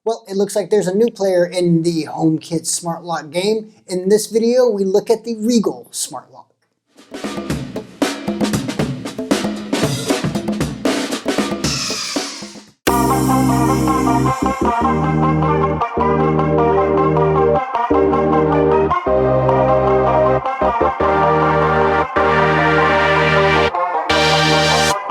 Well, it looks like there's a new player in the HomeKit smart lock game. In this video, we look at the Reagle smart lock.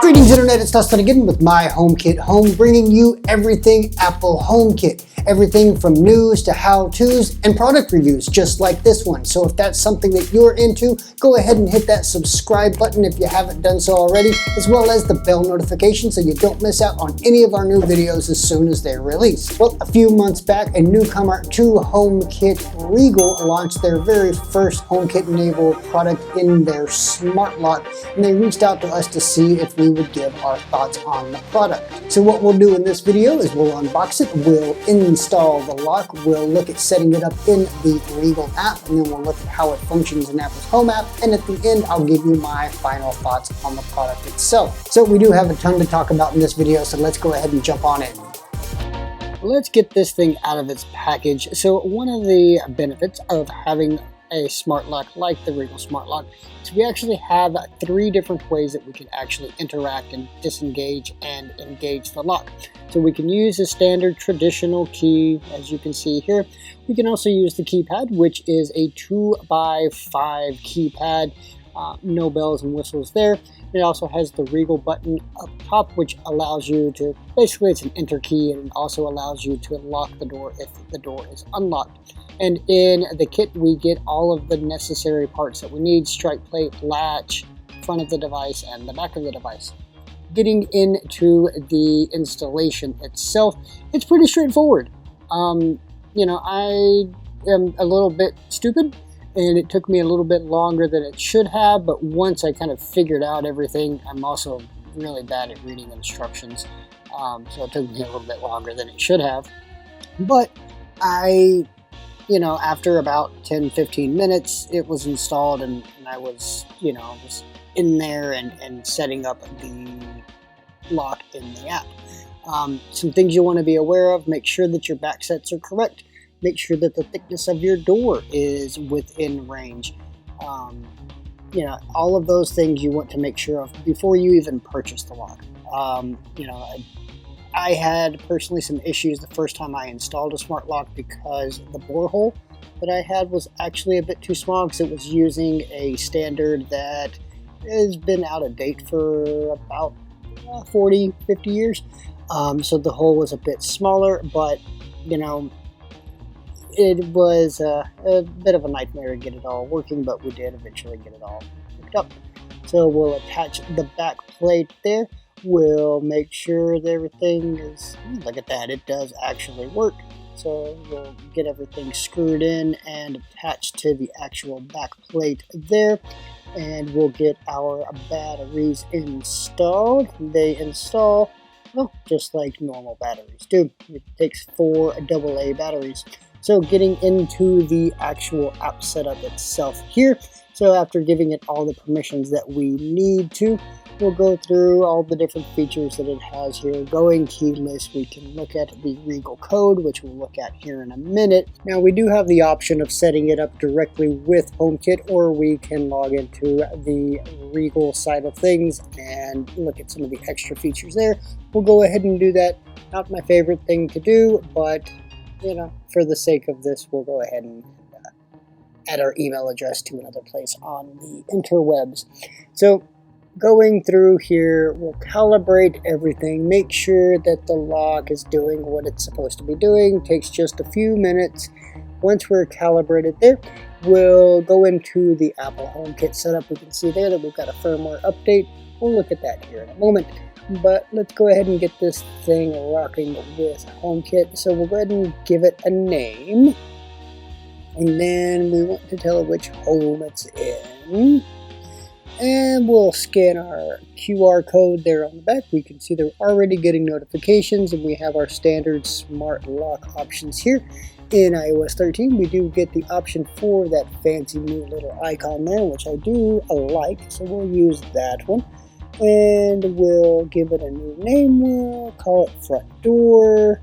Greetings Internet, it's Dustin again with my HomeKit Home, bringing you everything Apple HomeKit. Everything from news to how-tos and product reviews just like this one. So if that's something that you're into, go ahead and hit that subscribe button if you haven't done so already, as well as the bell notification so you don't miss out on any of our new videos as soon as they're released. Well, a few months back, a newcomer to HomeKit, Reagle, launched their very first HomeKit-enabled product in their smart lock, and they reached out to us to see if we would give our thoughts on the product. So what we'll do in this video is we'll unbox it, we'll install the lock, we'll look at setting it up in the Reagle app, and then we'll look at how it functions in Apple's Home app, and at the end I'll give you my final thoughts on the product itself. So we do have a ton to talk about in this video, so let's go ahead and jump on in. Let's get this thing out of its package. So one of the benefits of having a smart lock like the Reagle smart lock is we actually have 3 different ways that we can actually interact and disengage and engage the lock. So we can use a standard traditional key, as you can see here. We can also use the keypad, which is a 2x5 keypad. No bells and whistles there. It also has the Reagle button up top, which allows you to, basically it's an enter key, and it also allows you to lock the door if the door is unlocked. And in the kit, we get all of the necessary parts that we need: strike plate, latch, front of the device, and the back of the device. Getting into the installation itself, it's pretty straightforward. You know, I am a little bit stupid, and it took me a little bit longer than it should have, but once I kind of figured out everything, I'm also really bad at reading instructions, so it took me a little bit longer than it should have. But after about 10-15 minutes, it was installed, and I was, was in there and setting up the lock in the app. Some things you want to be aware of: make sure that your back sets are correct. Make sure that the thickness of your door is within range. All of those things you want to make sure of before you even purchase the lock. I had personally some issues the first time I installed a smart lock because the borehole that I had was actually a bit too small, because it was using a standard that has been out of date for about 40-50 years. So the hole was a bit smaller, but it was a bit of a nightmare to get it all working, but we did eventually get it all hooked up. So we'll attach the back plate there. We'll make sure that everything is, look at that, it does actually work. So we'll get everything screwed in and attached to the actual back plate there. And we'll get our batteries installed. They install, well, just like normal batteries do. It takes 4 AA batteries. So getting into the actual app setup itself here. So after giving it all the permissions that we need to, we'll go through all the different features that it has here. Going keyless, we can look at the Reagle code, which we'll look at here in a minute. Now we do have the option of setting it up directly with HomeKit, or we can log into the Reagle side of things and look at some of the extra features there. We'll go ahead and do that. Not my favorite thing to do, but for the sake of this, we'll go ahead and add our email address to another place on the interwebs. So going through here, we'll calibrate everything, make sure that the lock is doing what it's supposed to be doing. Takes just a few minutes. Once we're calibrated there, we'll go into the Apple HomeKit setup. We can see there that we've got a firmware update. We'll look at that here in a moment. But let's go ahead and get this thing rocking with HomeKit. So we'll go ahead and give it a name. And then we want to tell it which home it's in. And we'll scan our QR code there on the back. We can see they're already getting notifications, and we have our standard smart lock options here. In iOS 13, we do get the option for that fancy new little icon there, which I do like, so we'll use that one. And we'll give it a new name. We'll call it front door.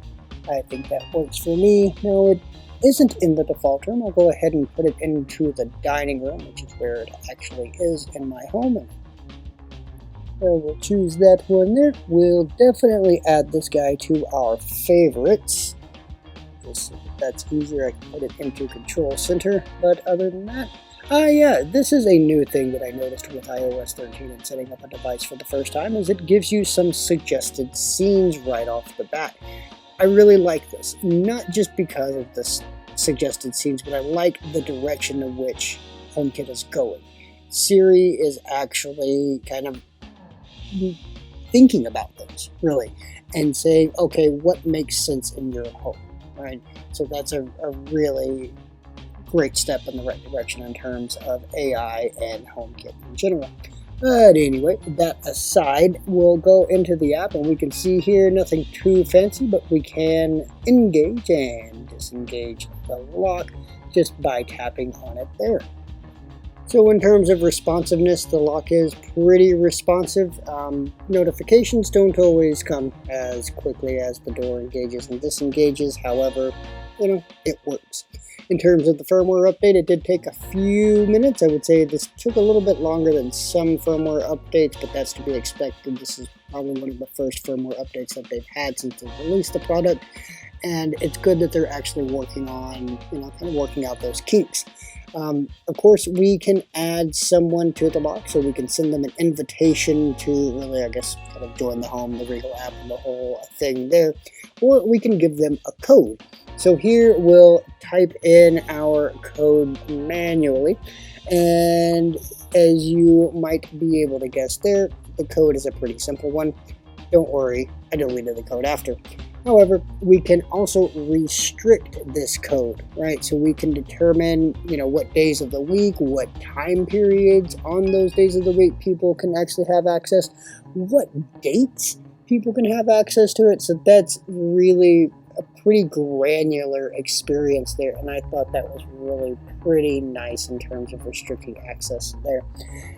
I think that works for me. No, it isn't in the default room. I'll go ahead and put it into the dining room, which is where it actually is in my home. So we'll choose that one there. We'll definitely add this guy to our favorites. Just so that's easier, I can put it into Control Center. But other than that, yeah, this is a new thing that I noticed with iOS 13 and setting up a device for the first time, is it gives you some suggested scenes right off the bat. I really like this, not just because of the suggested scenes, but I like the direction in which HomeKit is going. Siri is actually kind of thinking about things, really, and saying, okay, what makes sense in your home, right? So that's a really great step in the right direction in terms of AI and HomeKit in general. But anyway, that aside, we'll go into the app and we can see here nothing too fancy, but we can engage and disengage the lock just by tapping on it there. So in terms of responsiveness, the lock is pretty responsive. Notifications don't always come as quickly as the door engages and disengages. However, it works. In terms of the firmware update, it did take a few minutes. I would say this took a little bit longer than some firmware updates, but that's to be expected. This is probably one of the first firmware updates that they've had since they released the product. And it's good that they're actually working on, kind of working out those kinks. Of course, we can add someone to the lock, so we can send them an invitation to really, I guess, kind of join the home, the Reagle app, and the whole thing there. Or we can give them a code. So here we'll type in our code manually. And as you might be able to guess there, the code is a pretty simple one. Don't worry, I deleted the code after. However, we can also restrict this code, right? So we can determine, what days of the week, what time periods on those days of the week people can actually have access, what dates people can have access to it. So that's really a pretty granular experience there, and I thought that was really pretty nice in terms of restricting access there.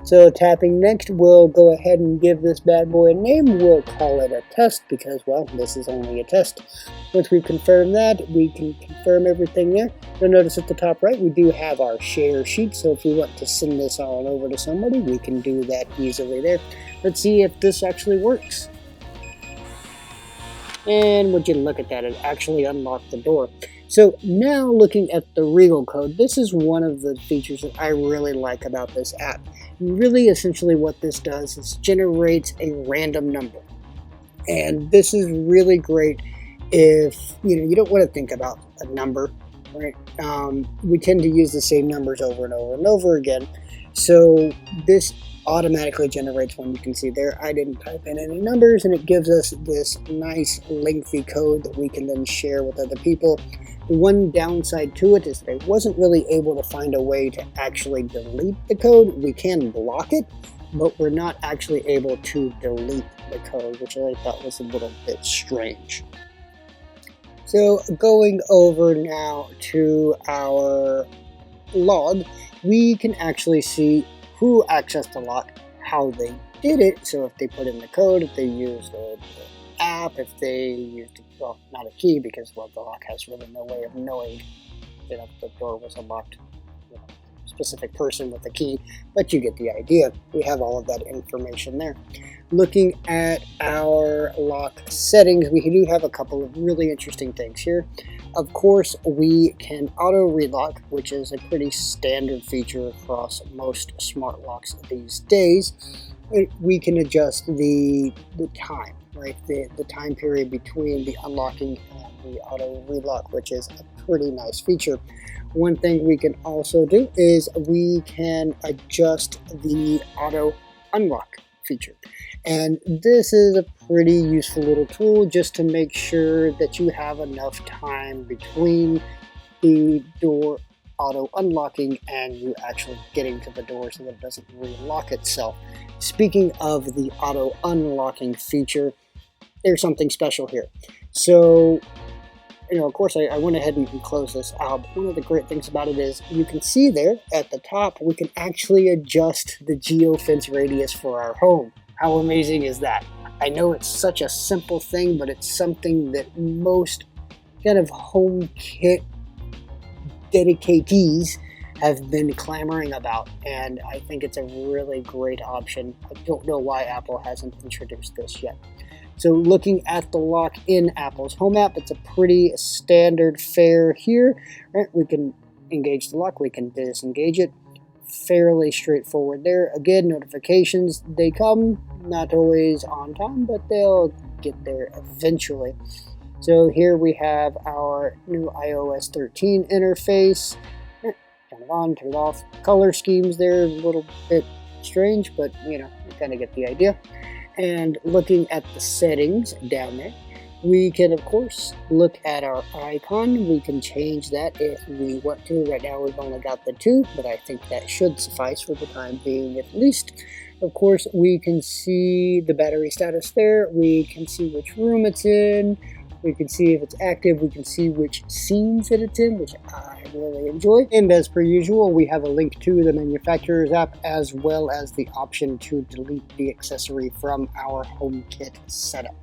So tapping next, we'll go ahead and give this bad boy a name. We'll call it a test because, well, this is only a test. Once we've confirmed that, we can confirm everything there. You'll notice at the top right, we do have our share sheet, so if we want to send this all over to somebody, we can do that easily there. Let's see if this actually works. And would you look at that, it actually unlocked the door. So now looking at the Reagle code, this is one of the features that I really like about this app. Really, essentially what this does is generates a random number. And this is really great if, you don't want to think about a number, right? We tend to use the same numbers over and over and over again. So this automatically generates one. You can see there I didn't type in any numbers, and it gives us this nice lengthy code that we can then share with other people. The one downside to it is that I wasn't really able to find a way to actually delete the code. We can block it, but we're not actually able to delete the code, which I thought was a little bit strange. So going over now to our log, we can actually see who accessed the lock, how they did it. So if they put in the code, if they used the app, if they used, well, not a key, because, well, the lock has really no way of knowing if the door was unlocked, specific person with a key, but you get the idea. We have all of that information there. Looking at our lock settings, we do have a couple of really interesting things here. Of course, we can auto relock, which is a pretty standard feature across most smart locks these days. We can adjust the time, right? The time period between the unlocking and the auto relock, which is a pretty nice feature. One thing we can also do is we can adjust the auto unlock feature. And this is a pretty useful little tool just to make sure that you have enough time between the door auto unlocking and you actually getting to the door so that it doesn't relock itself. Speaking of the auto unlocking feature, there's something special here. So, of course, I went ahead and closed this out. But one of the great things about it is you can see there at the top, we can actually adjust the geofence radius for our home. How amazing is that? I know it's such a simple thing, but it's something that most kind of HomeKit dedicatees have been clamoring about, and I think it's a really great option. I don't know why Apple hasn't introduced this yet. So looking at the lock in Apple's Home app, it's a pretty standard fare here. Right? We can engage the lock, we can disengage it. Fairly straightforward there. Again, notifications, they come, not always on time, but they'll get there eventually. So here we have our new iOS 13 interface. Turn it on, turn it off. Color schemes there, a little bit strange, but you kind of get the idea. And looking at the settings down there, we can, of course, look at our icon. We can change that if we want to. Right now, we've only got the 2, but I think that should suffice for the time being at least. Of course, we can see the battery status there. We can see which room it's in. We can see if it's active. We can see which scenes that it's in, which I really enjoy. And as per usual, we have a link to the manufacturer's app as well as the option to delete the accessory from our HomeKit setup.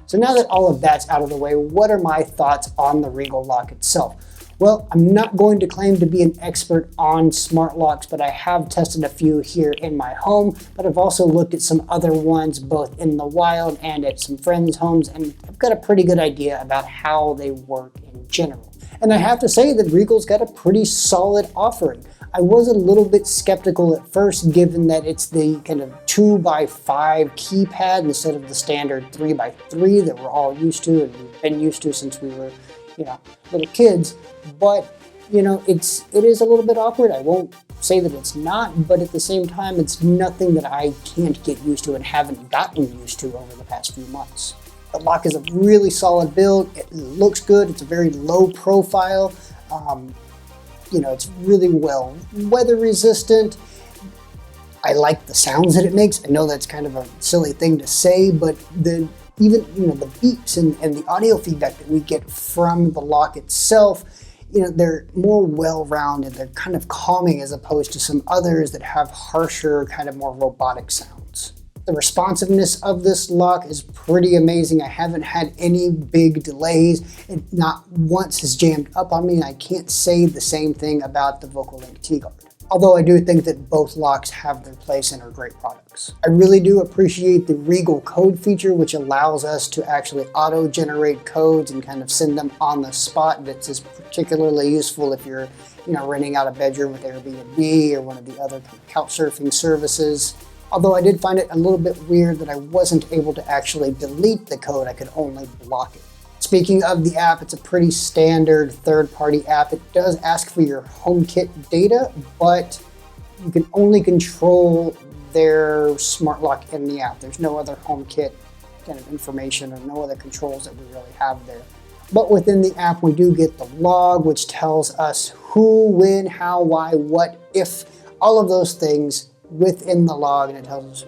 So now that all of that's out of the way, what are my thoughts on the Reagle lock itself? Well, I'm not going to claim to be an expert on smart locks, but I have tested a few here in my home, but I've also looked at some other ones both in the wild and at some friends' homes, and I've got a pretty good idea about how they work in general. And I have to say that Reagle's got a pretty solid offering. I was a little bit skeptical at first, given that it's the kind of 2x5 keypad instead of the standard 3x3 that we're all used to and we've been used to since we were, little kids. But it is a little bit awkward. I won't say that it's not, but at the same time, it's nothing that I can't get used to and haven't gotten used to over the past few months. The lock is a really solid build. It looks good. It's a very low profile. It's really well weather resistant. I like the sounds that it makes. I know that's kind of a silly thing to say, but the beeps and the audio feedback that we get from the lock itself, they're more well-rounded. They're kind of calming as opposed to some others that have harsher, kind of more robotic sounds. The responsiveness of this lock is pretty amazing. I haven't had any big delays. It not once has jammed up on me, and I can't say the same thing about the VocalLink T-Guard. Although I do think that both locks have their place and are great products. I really do appreciate the Reagle code feature, which allows us to actually auto-generate codes and kind of send them on the spot. This is particularly useful if you're renting out a bedroom with Airbnb or one of the other couch surfing services. Although I did find it a little bit weird that I wasn't able to actually delete the code, I could only block it. Speaking of the app, it's a pretty standard third-party app. It does ask for your HomeKit data, but you can only control their smart lock in the app. There's no other HomeKit kind of information or no other controls that we really have there. But within the app, we do get the log, which tells us who, when, how, why, what, if, all of those things within the log, and it tells us,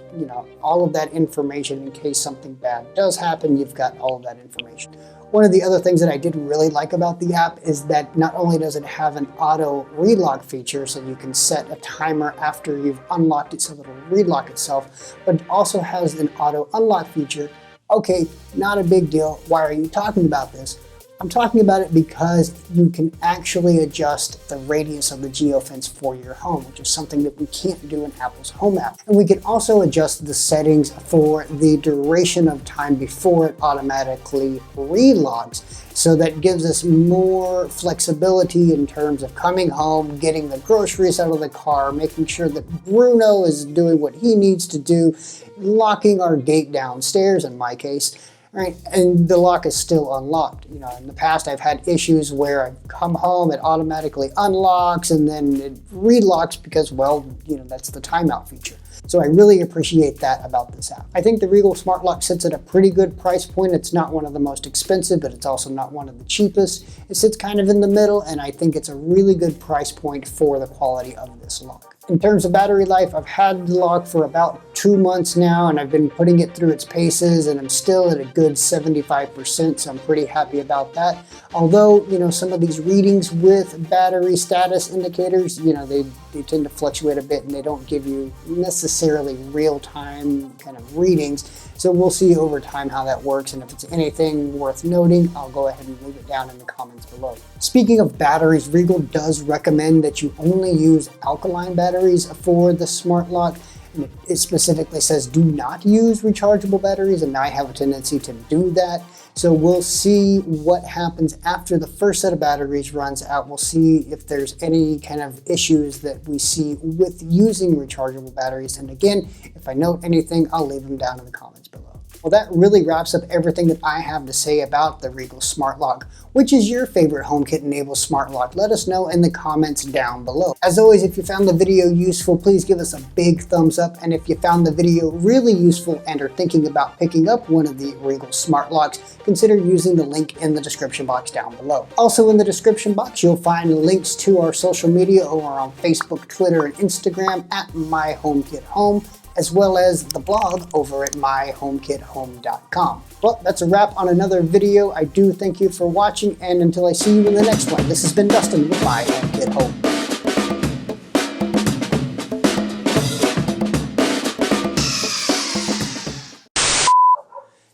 all of that information in case something bad does happen. You've got all of that information. One of the other things that I did really like about the app is that not only does it have an auto relock feature, so you can set a timer after you've unlocked it so that it'll relock itself, but it also has an auto unlock feature. Okay, not a big deal. Why are you talking about this? I'm talking about it because you can actually adjust the radius of the geofence for your home, which is something that we can't do in Apple's Home app. And we can also adjust the settings for the duration of time before it automatically relogs. So that gives us more flexibility in terms of coming home, getting the groceries out of the car, making sure that Bruno is doing what he needs to do, locking our gate downstairs in my case. Right, and the lock is still unlocked. In the past I've had issues where I've come home, it automatically unlocks and then it relocks because, that's the timeout feature. So I really appreciate that about this app. I think the Reagle Smart Lock sits at a pretty good price point. It's not one of the most expensive, but it's also not one of the cheapest. It sits kind of in the middle, and I think it's a really good price point for the quality of this lock. In terms of battery life, I've had the lock for about 2 months now, and I've been putting it through its paces, and I'm still at a good 75%, so I'm pretty happy about that. Although, some of these readings with battery status indicators, they tend to fluctuate a bit, and they don't give you necessarily necessarily real-time kind of readings. So we'll see over time how that works, and if it's anything worth noting, I'll go ahead and leave it down in the comments below. Speaking of batteries, Reagle does recommend that you only use alkaline batteries for the smart lock. And it specifically says do not use rechargeable batteries, and I have a tendency to do that. So we'll see what happens after the first set of batteries runs out. We'll see if there's any kind of issues that we see with using rechargeable batteries. And again, if I note anything, I'll leave them down in the comments below. Well, that really wraps up everything that I have to say about the Reagle Smart Lock. Which is your favorite HomeKit-enabled smart lock? Let us know in the comments down below. As always, if you found the video useful, please give us a big thumbs up. And if you found the video really useful and are thinking about picking up one of the Reagle Smart Locks, consider using the link in the description box down below. Also in the description box, you'll find links to our social media over on Facebook, Twitter, and Instagram at MyHomeKitHome, as well as the blog over at myhomekithome.com. Well, that's a wrap on another video. I do thank you for watching, and until I see you in the next one, this has been Dustin with My HomeKit Home.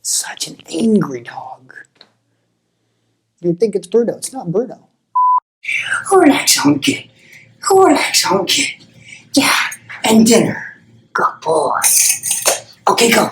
Such an angry dog. You'd think it's Bruno. It's not Bruno. Relax, HomeKit. Relax, HomeKit. Yeah, and dinner. Good boy. Okay, go.